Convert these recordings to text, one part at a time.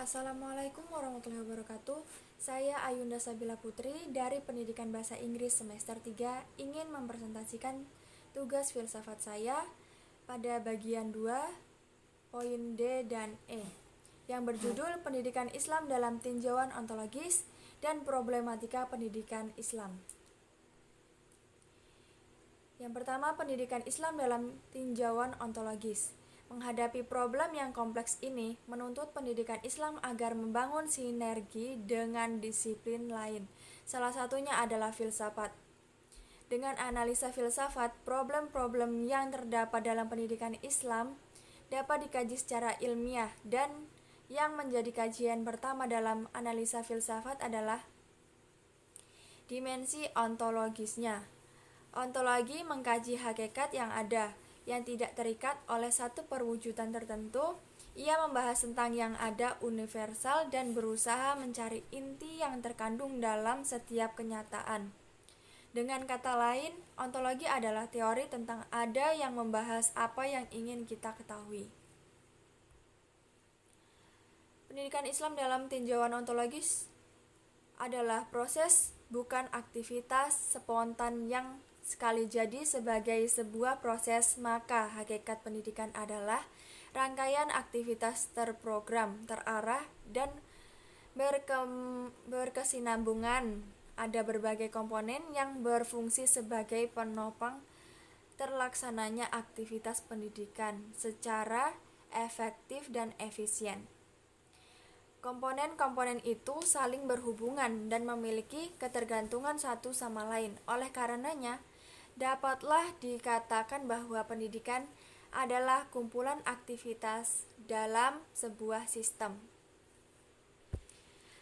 Assalamualaikum warahmatullahi wabarakatuh. Saya Ayunda Sabila Putri dari Pendidikan Bahasa Inggris semester 3 ingin mempresentasikan tugas filsafat saya pada bagian 2, poin D dan E, yang berjudul Pendidikan Islam dalam Tinjauan Ontologis dan Problematika Pendidikan Islam. Yang pertama, pendidikan Islam dalam tinjauan ontologis. Menghadapi problem yang kompleks ini menuntut pendidikan Islam agar membangun sinergi dengan disiplin lain. Salah satunya adalah filsafat. Dengan analisa filsafat, problem-problem yang terdapat dalam pendidikan Islam dapat dikaji secara ilmiah, dan yang menjadi kajian pertama dalam analisa filsafat adalah dimensi ontologisnya. Ontologi mengkaji hakikat yang ada, yang tidak terikat oleh satu perwujudan tertentu. Ia membahas tentang yang ada universal dan berusaha mencari inti yang terkandung dalam setiap kenyataan. Dengan kata lain, ontologi adalah teori tentang ada yang membahas apa yang ingin kita ketahui. Pendidikan Islam dalam tinjauan ontologis adalah proses, bukan aktivitas spontan yang sekali jadi sebagai sebuah proses. Maka hakikat pendidikan adalah rangkaian aktivitas terprogram, terarah, dan berkesinambungan. Ada berbagai komponen yang berfungsi sebagai penopang terlaksananya aktivitas pendidikan secara efektif dan efisien. Komponen-komponen itu saling berhubungan dan memiliki ketergantungan satu sama lain. Oleh karenanya, dapatlah dikatakan bahwa pendidikan adalah kumpulan aktivitas dalam sebuah sistem.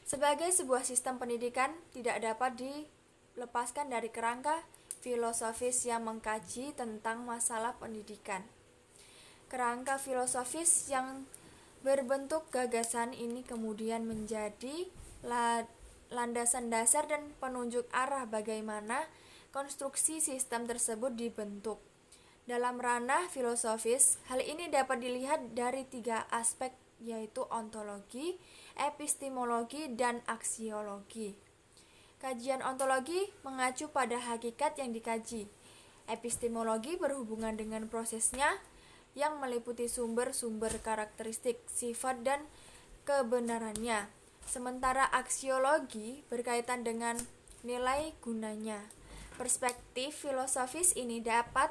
Sebagai sebuah sistem pendidikan tidak dapat dilepaskan dari kerangka filosofis yang mengkaji tentang masalah pendidikan. Kerangka filosofis yang berbentuk gagasan ini kemudian menjadi landasan dasar dan penunjuk arah bagaimana konstruksi sistem tersebut dibentuk. Dalam ranah filosofis, hal ini dapat dilihat dari 3 aspek, yaitu ontologi, epistemologi, dan aksiologi. Kajian ontologi mengacu pada hakikat yang dikaji. Epistemologi berhubungan dengan prosesnya yang meliputi sumber-sumber karakteristik, sifat, dan kebenarannya. Sementara aksiologi berkaitan dengan nilai gunanya. Perspektif filosofis ini dapat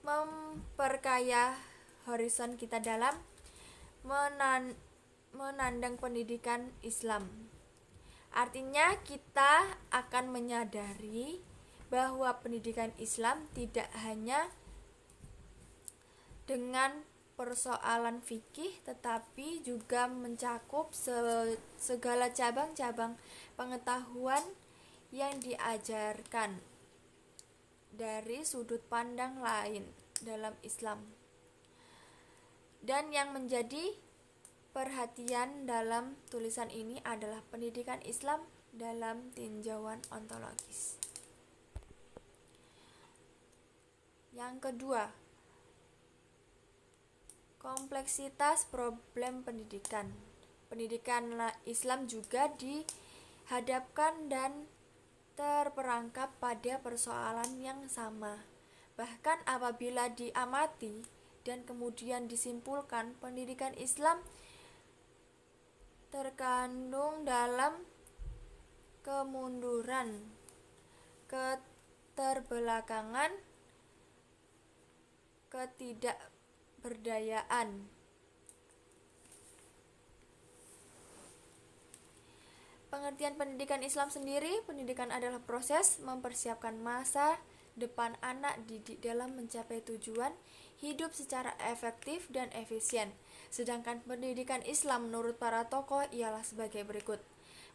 memperkaya horizon kita dalam menandang pendidikan Islam. Artinya kita akan menyadari bahwa pendidikan Islam tidak hanya dengan persoalan fikih, tetapi juga mencakup segala cabang-cabang pengetahuan yang diajarkan dari sudut pandang lain dalam Islam. Dan yang menjadi perhatian dalam tulisan ini adalah pendidikan Islam dalam tinjauan ontologis. Yang kedua, kompleksitas problem pendidikan. Pendidikan Islam juga dihadapkan dan terperangkap pada persoalan yang sama. Bahkan apabila diamati dan kemudian disimpulkan, pendidikan Islam terkandung dalam kemunduran, keterbelakangan, ketidakberdayaan. Pengertian pendidikan Islam sendiri, pendidikan adalah proses mempersiapkan masa depan anak didik dalam mencapai tujuan hidup secara efektif dan efisien. Sedangkan pendidikan Islam menurut para tokoh ialah sebagai berikut.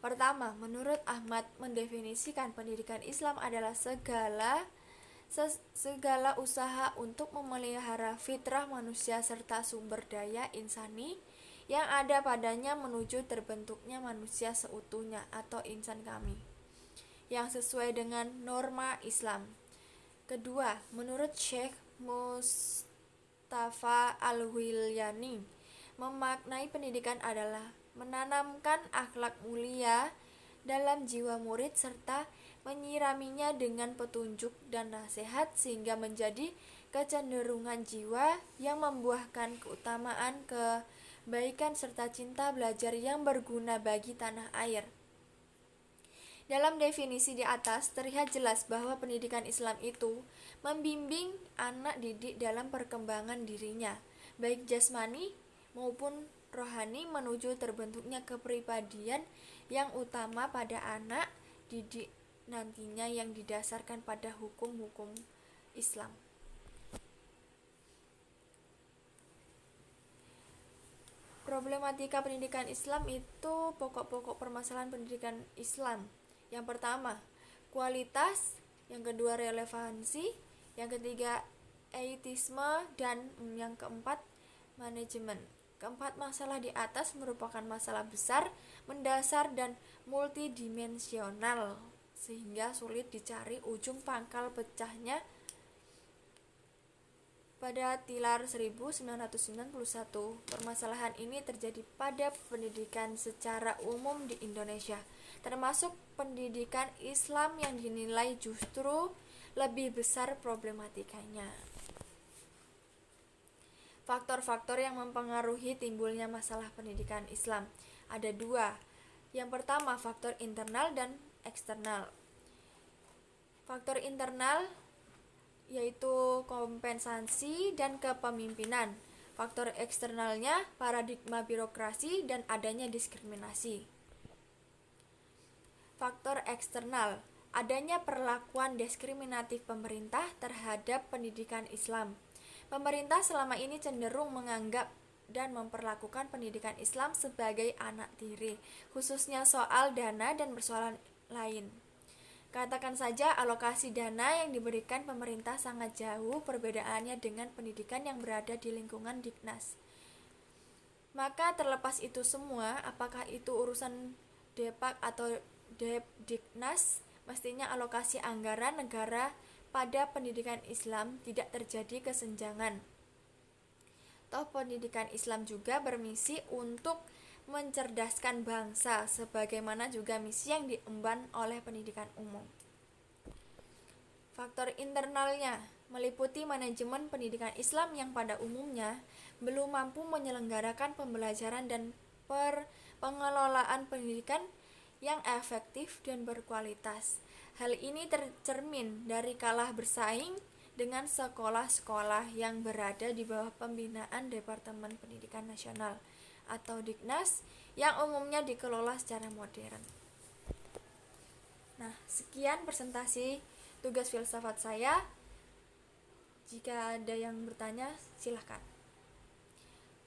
Pertama, menurut Ahmad mendefinisikan pendidikan Islam adalah segala usaha untuk memelihara fitrah manusia serta sumber daya insani yang ada padanya menuju terbentuknya manusia seutuhnya atau insan kami yang sesuai dengan norma Islam. Kedua, menurut Syekh Mustafa Al-Wilyani, Memaknai pendidikan adalah menanamkan akhlak mulia dalam jiwa murid serta menyiraminya dengan petunjuk dan nasihat sehingga menjadi kecenderungan jiwa yang membuahkan keutamaan, kebaikan serta cinta belajar yang berguna bagi tanah air. Dalam definisi di atas terlihat jelas bahwa pendidikan Islam itu membimbing anak didik dalam perkembangan dirinya, baik jasmani maupun rohani menuju terbentuknya kepribadian yang utama pada anak didik nantinya yang didasarkan pada hukum-hukum Islam. Problematika pendidikan Islam itu pokok-pokok permasalahan pendidikan Islam. Yang pertama, kualitas, yang kedua relevansi, yang ketiga etisme, dan yang keempat manajemen. Keempat masalah di atas merupakan masalah besar, mendasar, dan multidimensional sehingga sulit dicari ujung pangkal pecahnya pada Tilar 1991. Permasalahan ini terjadi pada pendidikan secara umum di Indonesia, termasuk pendidikan Islam yang dinilai justru lebih besar problematikanya. Faktor-faktor yang mempengaruhi timbulnya masalah pendidikan Islam ada dua. Yang pertama, faktor internal dan eksternal. Faktor internal yaitu kompensasi dan kepemimpinan. Faktor eksternalnya paradigma birokrasi dan adanya diskriminasi. Faktor eksternal, adanya perlakuan diskriminatif pemerintah terhadap pendidikan Islam. Pemerintah selama ini cenderung menganggap dan memperlakukan pendidikan Islam sebagai anak tiri, khususnya soal dana dan persoalan lain. Katakan saja alokasi dana yang diberikan pemerintah sangat jauh perbedaannya dengan pendidikan yang berada di lingkungan Diknas. Maka terlepas itu semua, apakah itu urusan Depak atau Diknas, mestinya alokasi anggaran negara pada pendidikan Islam tidak terjadi kesenjangan. Toh pendidikan Islam juga bermisi untuk mencerdaskan bangsa, sebagaimana juga misi yang diemban oleh pendidikan umum. Faktor internalnya meliputi manajemen pendidikan Islam yang pada umumnya belum mampu menyelenggarakan pembelajaran dan pengelolaan pendidikan yang efektif dan berkualitas. Hal ini tercermin dari kalah bersaing dengan sekolah-sekolah yang berada di bawah pembinaan Departemen Pendidikan Nasional atau Diknas yang umumnya dikelola secara modern. Nah, sekian presentasi tugas filsafat saya. Jika ada yang bertanya, silahkan.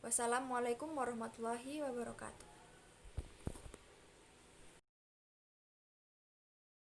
Wassalamualaikum warahmatullahi wabarakatuh.